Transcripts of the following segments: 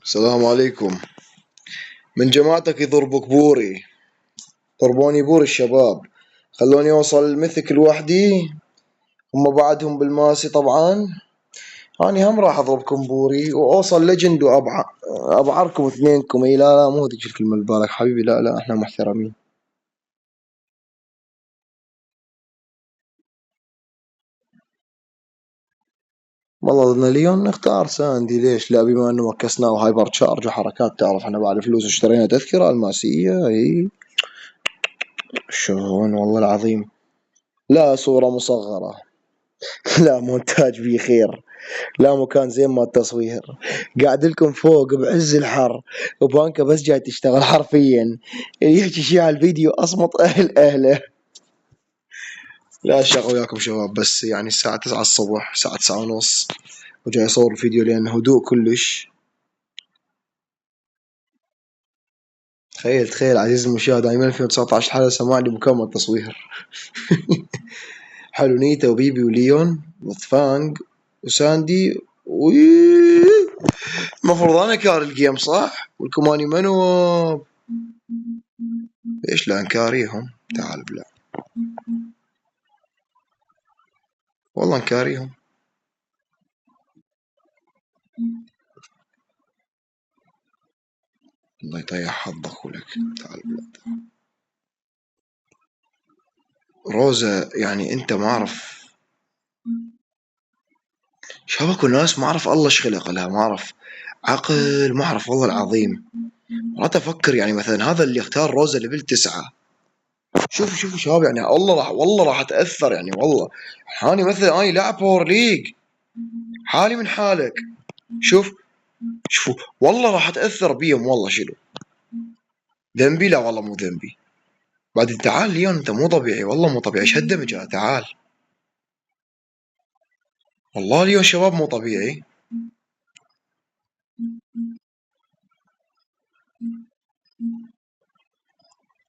السلام عليكم. من جماعتك يضربك بوري. ضربوني بوري الشباب، خلوني اوصل الميثك لوحدي. هم بعدهم بالماسي طبعا. اني هم راح اضربكم بوري واوصل ليجند ابعركم اثنينكم. اي لا لا، مو هذيك الكلمة اللي ببالك حبيبي، لا لا، احنا محترمين. والله بدنا ليون نختار ساندي، ليش لا؟ بما انه مكسناه وهايبر تشارج وحركات، تعرف احنا بعد فلوس اشترينا تذكرة الماسية. اي شلون والله العظيم. لا صورة مصغرة. لا مونتاج بيه خير. لا مكان زين ما التصوير. قاعد لكم فوق بعز الحر، وبانكا بس جاي تشتغل حرفيا. اللي يحكي شي على الفيديو اصمت اهله. لا شغل وياكم شباب، بس يعني الساعة 9 الصبح، الساعة 9 ونص، وجاي اصور الفيديو لان هدوء كلش. تخيل تخيل عزيزي المشاهد، انا من 2019 حدا سمعني مكان ما التصوير. حلو نيتا وبيبي وليون وثفانج وساندي المفروض انا كار الجيم صح؟ والكماني منو؟ ليش لا نكاريهم؟ تعال بلا، والله نكاريهم. الله يطيح حظك ولك. تعال بلا. روزا يعني انت ما اعرف شبك الناس، ما اعرف الله ايش خلق لها، ما اعرف عقل، ما اعرف والله العظيم. مرات افكر يعني مثلا هذا اللي اختار روزا ليفل 9. شوفوا شوفوا شباب، يعني والله راح اتاثر يعني والله. هاني مثلا اني لاعب باور ليج، حالي من حالك. شوف شوفوا، والله راح اتاثر بيهم والله. شنو ذنبي؟ لا والله مو ذنبي. بعدين تعال ليون، انت مو طبيعي والله، مو طبيعي. ايش هالدمج هذا؟ تعال والله ليون شباب مو طبيعي.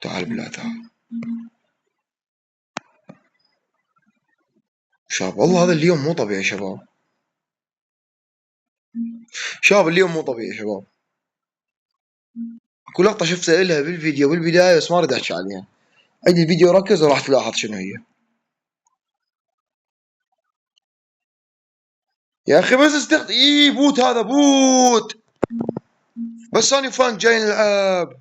تعال بالله تعال. شباب والله هذا اليوم مو طبيعي شباب. شباب اليوم مو طبيعي شباب. اكو لقطة شفتها لها بالفيديو بالبداية بس ما اريد احكي عليها. عيد الفيديو ركز وراح تلاحظ شنو هي. يا اخي بس بوت، هذا بوت. بس اني فان جاي نلعب.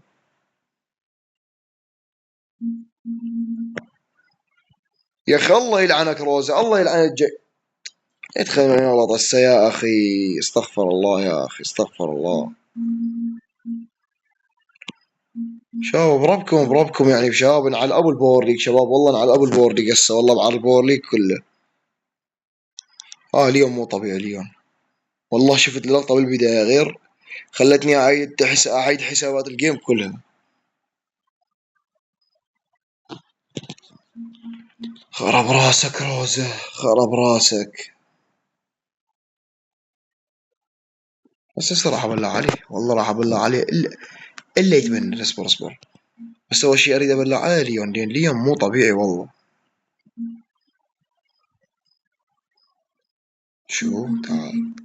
يا اخي الله يلعنك روزا، الله يلعنك يدخلوني والله طسه يا اخي. استغفر الله يا اخي، استغفر الله. شباب بربكم يعني شباب، على ابو الباور ليج شباب، والله على ابو الباور ليج هسه، والله على الباور ليج كله. اليوم مو طبيعي اليوم. والله شفت اللقطة بالبداية غير، خلتني اعيد حسابات الجيم كلها. خرب راسك روزة، خرب راسك. بس هسه راح ابلع عليه، والله راح ابلع عليه الا يتبنى. اصبر اصبر. بس اول شيء اريد ابلع على ليون، لان ليون مو طبيعي والله. شو تعال.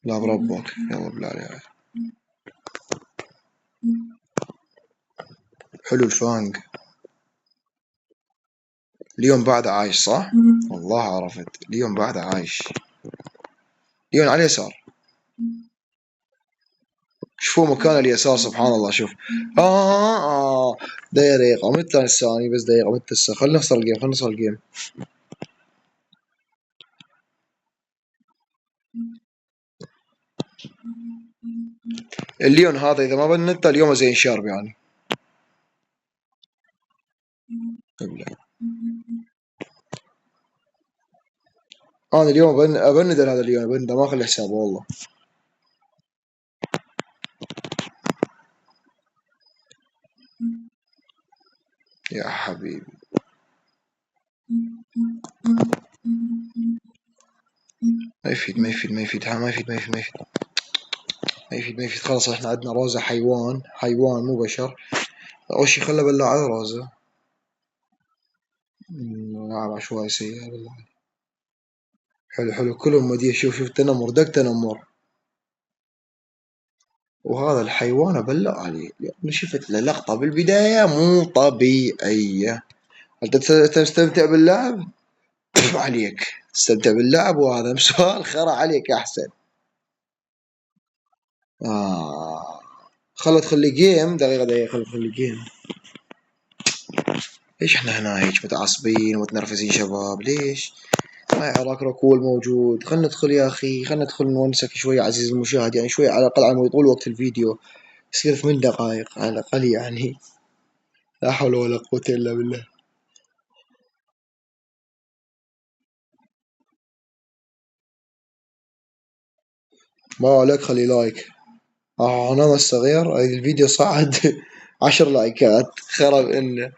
لا بربك يلا بالله عليك. حلو الفانج. ليون بعد عايش صح؟ والله عرفت ليون بعد عايش. ليون على اليسار. شوفوا مكان اليسار سبحان الله. شوف دقيقة متى الثاني، بس دقيقة متى خلنا نخسر الجيم، خلنا نخسر الجيم. الليون هذا اذا ما بنته اليوم زين شارب يعني. لا. انا اليوم ابند هذا الليون، ابنده ما اخلي حسابه والله. يا حبيبي ما يفيد ما يفيد ما يفيد ما يفيد ما يفيد ما يفيد ما يفيد ما يفيد. خلاص احنا عندنا روزة حيوان، حيوان مو بشر. اول شي خله بلع على روزة. لاعب عشوائي سيء بالله. حلو حلو كلهم مديه. شوف شوف تنمر دق تنمر. وهذا الحيوان أبلغ عليه لأني شفت له لقطة بالبداية مو طبيعية. أنت تستمتع باللعب؟ عليك تستمتع باللعب وهذا سؤال خرا عليك أحسن. آه. خل ادخل لي جيم دقيقة دقيقة خل ادخل لي جيم. ليش احنا هنا هيك متعصبين ومتنرفزين شباب ليش؟ هاي عراك ركول موجود. خلنا ندخل يا أخي خلنا ندخل نونسك شوي عزيزي المشاهد يعني شوي على الأقل على يطول وقت الفيديو يصير 8 دقائق على الأقل يعني. لا حول ولا قوة إلا بالله. ما عليك خلي لايك. أنا الصغير هذا الفيديو صعد 10 لايكات خرب إنه.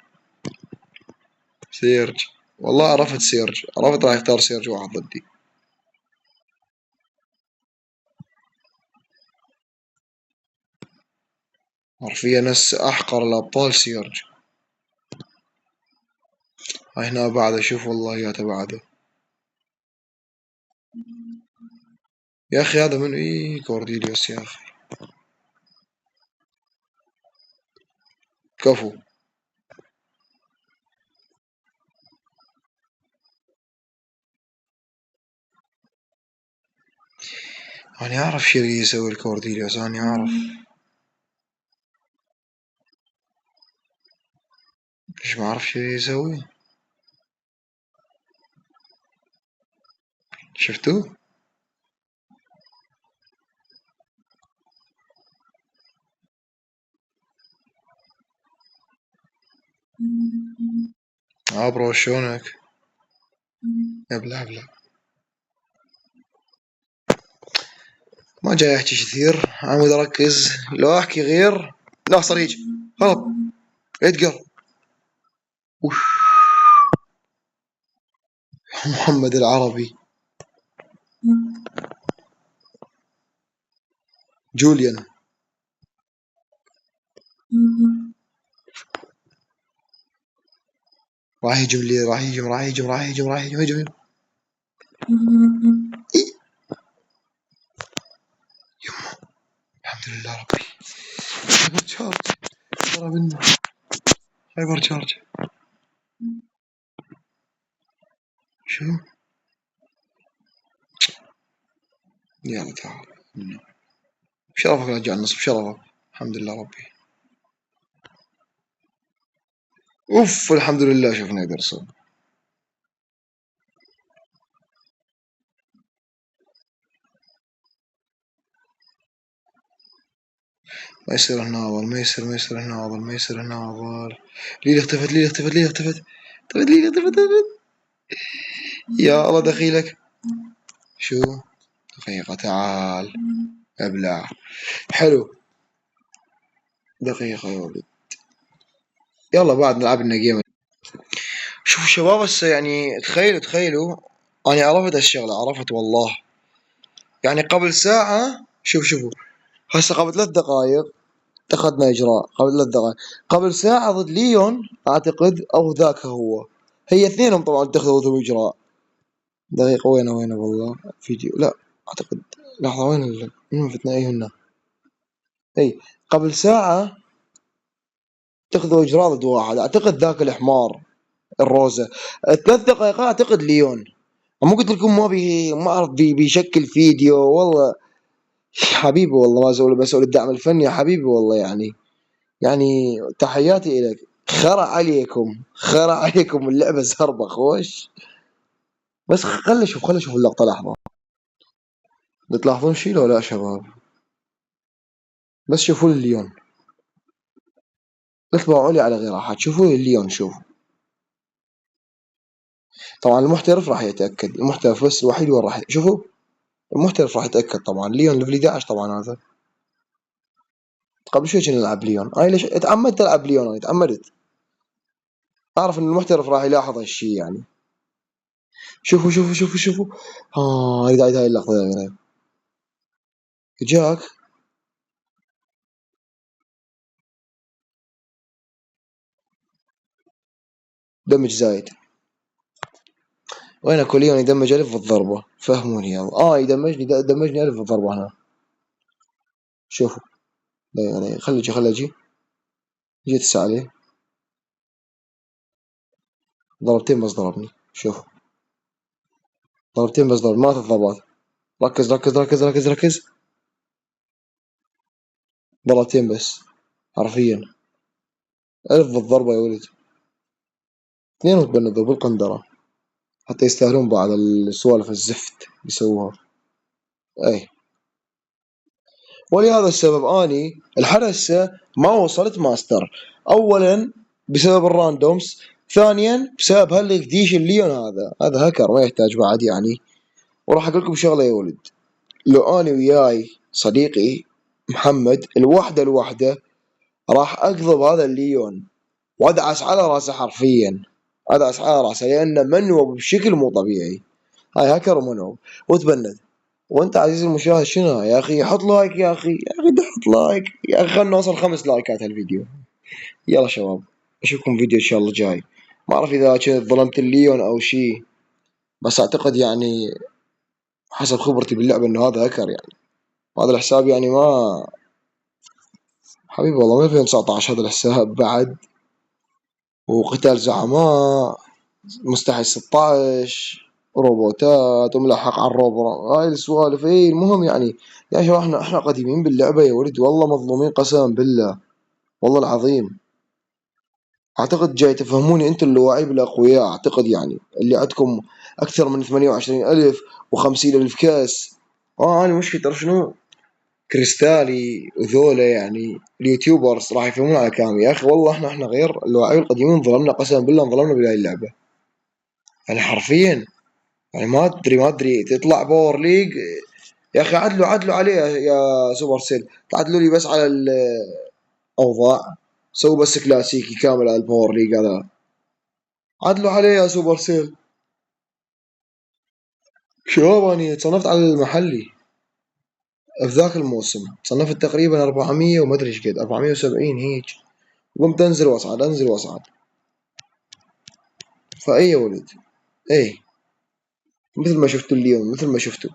سيرج. والله عرفت سيرج عرفت راح يختار سيرج واحد ضدي. حرفيا ناس أحقر الأبطال سيرج. هنا بعده شوف والله يا بعده. يا أخي هذا من كورديليوس يا أخي. كفو. أنا أعرف شو يسوي الكورديليوس أنا أعرف. ليش ما أعرف شو يسوي. شفتوه. برو شلونك. ابلع ابلع. ما جاي أحكي كثير عمود أركز لو أحكي غير. لا صار هيك هرب. ادقر. وش. محمد العربي. جوليان. راح يهجم لي راح يهجم راح يهجم راح يهجم راح يهجم هجم. إيه؟ يما. الحمد لله ربي. هايبر تشارج. ضرب منه. هايبر تشارج. شو. يلا تعال. بشرفك رجع النص بشرفك. الحمد لله ربي. اوف الحمد لله شفنا يدرسون. ما يصير هناظر ما يصير ما يصير هناظر ما يصير هناظر. ليلى اختفت ليلى اختفت ليلى اختفت. اختفت ليلى اختفت. يا الله دخيلك. شو. دقيقة تعال. ابلع. حلو. دقيقة يا ولد. يلا بعد نلعب لنا جيم. شوفوا شباب هسه يعني تخيلوا. انا عرفت الشغلة عرفت والله. يعني قبل ساعة شوفوا هسه قبل 3 دقائق اتخذنا اجراء قبل 3 دقائق. قبل ساعة ضد ليون اعتقد او ذاك هو. هي اثنينهم طبعا اتخذوا ذو اجراء. دقيقة وين والله فيديو لا اعتقد. لحظة وين من فتنا ايهن. اي قبل ساعة اتخذوا اجراء ضد واحد اعتقد ذاك الحمار الروزة. 3 دقائق اعتقد ليون. مو قلت لكم ما اعرف بيشكل فيديو والله. حبيبي والله ما زول مسؤول الدعم الفني يا حبيبي والله يعني تحياتي لك. خرع عليكم اللعبة زربة خوش. بس خل اشوف اللقطة لحظة. بتلاحظون شي لو لا شباب. بس شوفوا لي الليون. لا تباعوا لي على غير احد شوفوا لي الليون شوفوا. طبعا المحترف راح يتأكد المحترف بس الوحيد وين راح شوفوا. المحترف راح يتأكد طبعا ليون ليفل 11 طبعا هذا. قبل شوي كنا نلعب ليون انا ليش اتعمدت العب ليون انا اتعمدت. اعرف ان المحترف راح يلاحظ هالشي يعني. شوفوا. هاي اللقطة جاك. دمج زايد. وين اكو ليون يدمج الف بالضربة؟ فهموني يلا. دمجني الف بالضربة هنا. شوفوا. يعني خلي اجي. جيت هسه عليه. ضربتين بس ضربني. شوف. ضربتين بس ضرب ما 3 ضربات. ركز ركز ركز ركز ركز. ضربتين بس. حرفيا. الف بالضربة يا ولد. اثنين وتبندوا بالقندرة. حتى يستاهلون بعض السوالف الزفت يسووها. اي. ولهذا السبب اني لحد هسه ما وصلت ماستر. اولا بسبب الراندومز. ثانيا بسبب هالديش الليون هذا هاكر ما يحتاج بعد يعني. وراح اقول لكم شغله يا ولد. لو اني وياي صديقي محمد الوحده راح اقضب هذا الليون وادعس على راسه حرفيا. ادعس على راسه لانه منوب بشكل مو طبيعي. هاي هاكر ومنوب وتبند. وانت عزيزي المشاهد شنو يا اخي؟ حط لايك يا اخي، يا اخي حط لايك يا اخي. خلنا نوصل 5 لايكات هالفيديو. يلا شباب. اشوفكم فيديو ان شاء الله جاي. ما اعرف اذا كنت ظلمت الليون او شيء. بس اعتقد يعني حسب خبرتي باللعبه انه هذا هاكر يعني. هذا الحساب يعني ما. حبيبي والله من 2019 هذا الحساب بعد. وقتال زعماء. مستحي 16. روبوتات وملحق على الروبو. هاي السوالف المهم يعني. يا شباب احنا قديمين باللعبة يا ولد والله مظلومين قسما بالله. والله العظيم. اعتقد جاي تفهموني انتم اللواعيب الاقوياء اعتقد يعني اللي عندكم اكثر من 28,000 و50,000 كاس. انا مشكلة تعرف شنو؟ كريستالي وذولا يعني اليوتيوبرز راح يفهمون على كلامي يا اخي. والله احنا غير اللواعيب القديمين ظلمنا قسما بالله انظلمنا بهاي اللعبة. يعني حرفيا. يعني ما ادري تطلع باور ليج. يا اخي عدلوا عليه يا سوبر سيل. تعدلوا لي بس على الاوضاع. سووا بس كلاسيكي كامل على الباور ليج هذا. عدلوا عليه يا سوبر سيل. شباب اني تصنفت على المحلي. في ذاك الموسم صنفت تقريبا 400 وما ادري ايش قد 470 هيك. قمت انزل واصعد انزل واصعد. فاي يا ولد. اي. مثل ما شفتوا اليوم مثل ما شفتوا.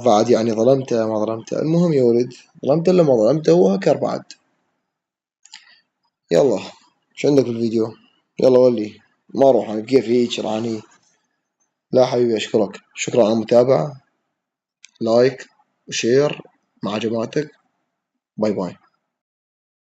بعد يعني ظلمته ما ظلمته المهم يا ولد. ظلمته الا ما ظلمته هو هكر بعد. يلا. شو عندك في الفيديو؟ يلا ولي. ما اروح انا كيف هيك راني. لا حبيبي اشكرك شكرا على المتابعة. لايك وشير مع جماعتك. باي باي.